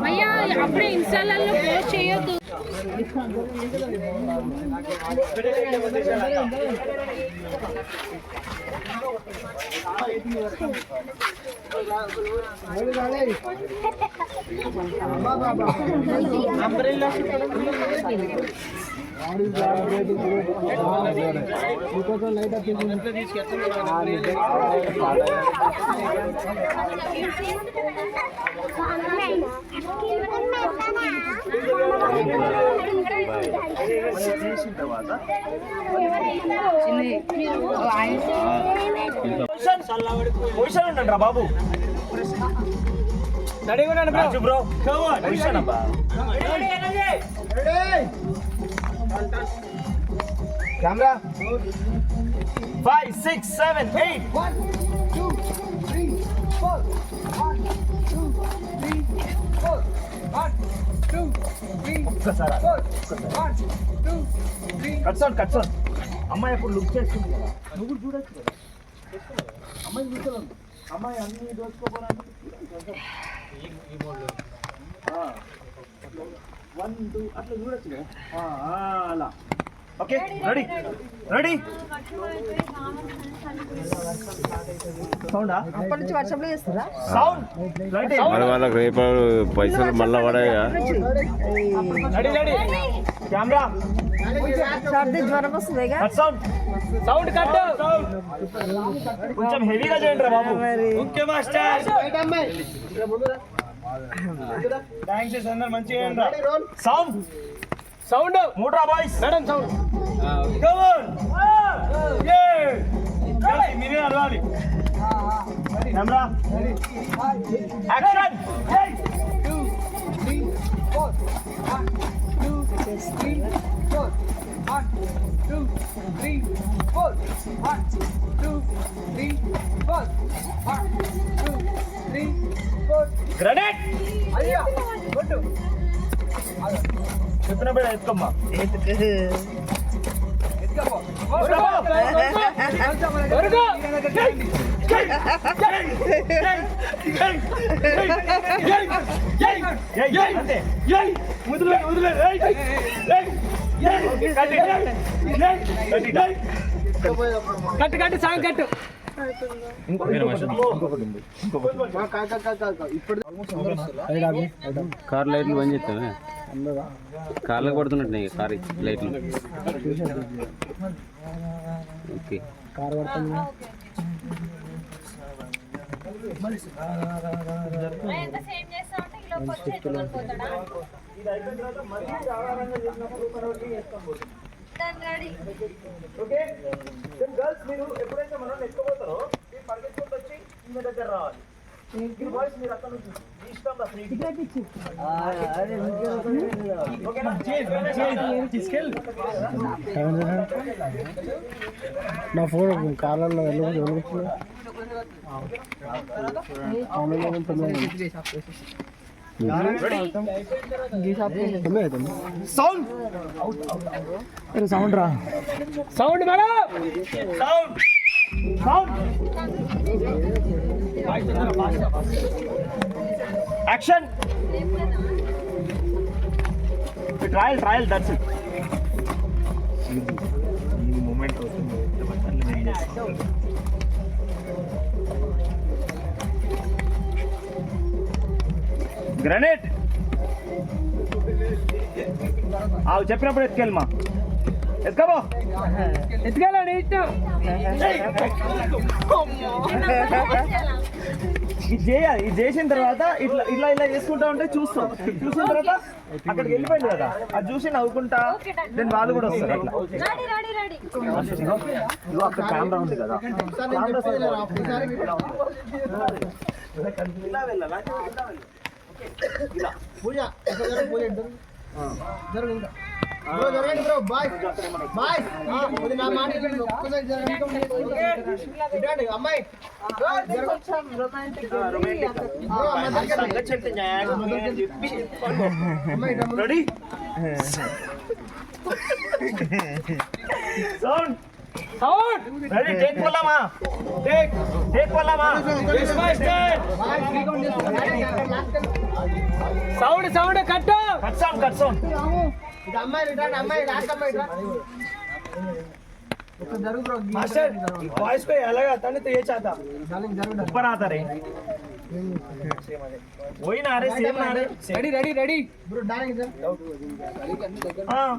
అయ్యా అప్పుడే ఇన్స్టాలలో పోస్ట్ చేయొద్దు. ఉండండి బాబు బ్రో కెమెరా 5 6 7 8 1 2 3 4 1 2 3 4 1 2 3 ఒక్కసారి 1 2 3 కట్స్ ఆన్ అమ్మాయి ఇప్పుడు లుక్ చేస్తుంది కదా నువ్వు చూడొచ్చు కదా అమ్మాయి చూస్తున్నాను అమ్మాయి అన్ని దోచుకోపోరానికి 1 2 అట్లా చూడొచ్చు కదా అలా ఓకే రెడీ సౌండా అప్పటి నుంచి వర్షంలో చేస్తారా సౌండ్ మరి వాళ్ళకి రేపు పైసలు మళ్ళా పడాయా రెడీ కెమెరా సర్ది జ్వరం వస్తుంది సౌండ్ కట్ కొంచెం హెవీగా చేయండి రా బాబు ఓకే మాస్టర్ థాంక్స్ అందరూ మంచిగా చేయండి సౌండ్ మూడ్రా boys madam sound come on మీరే అరవాలి కెమెరా యాక్షన్ 2 3 4 1 2 3 4 1 2 3 4 1 2 3 4 1 2 3 4 గ్రెనేడ్ అయ్యా కొట్టు कितना बड़ा इसका माँ కట్టు సాంగ్ కట్టు కార్ లైట్లు బంద్ చేస్తావా కార్లకు పడుతున్నట్టు కార్ లైట్లు ఓకే కార్ పడుతుంది గర్ల్స్ మీరు ఎప్పుడైతే మనం ఎక్కబోతారో మీరు పరిగెత్తుకుంటూ వచ్చి మీ దగ్గర రావాలి బాయ్స్ మీరు అక్కడ నుంచి ఇష్టం నా ఫోన్ కార్లలో సౌండ్ సౌండ్ రా sound madam sound sound action trial that's it ఈ మూమెంట్ అవుతుంది గ్రనేట్ ఆవు చెప్పినప్పుడు ఎత్తుకెళ్ళమా ఎత్తుకోబో ఎత్తుకెళ్ళండి ఇష్టం ఇది చేయాలి ఇది చేసిన తర్వాత ఇట్లా ఇట్లా ఇలా చేసుకుంటా ఉంటే చూస్తాం చూసిన తర్వాత అక్కడికి వెళ్ళిపోయింది కదా అది చూసి నవ్వుకుంటా దెన్ వాళ్ళు కూడా వస్తారు అట్లా ఇగో అక్కడ కెమెరా ఉంది కదా ఇలా వెళ్ళాలా ఇలా పూజ జరుగుతుందా జరగండి బ్రో బాయ్ బాయ్ నా మాట జరగండి అమ్మాయి ready sound Ready, take Pollama. Take Pollama. Sound కట్టు. Cut sound. मास्टर वॉइस को अलग आता नहीं तो ये चाहता ऊपर आता रे वही ना रे सेम ना रे రెడీ हाँ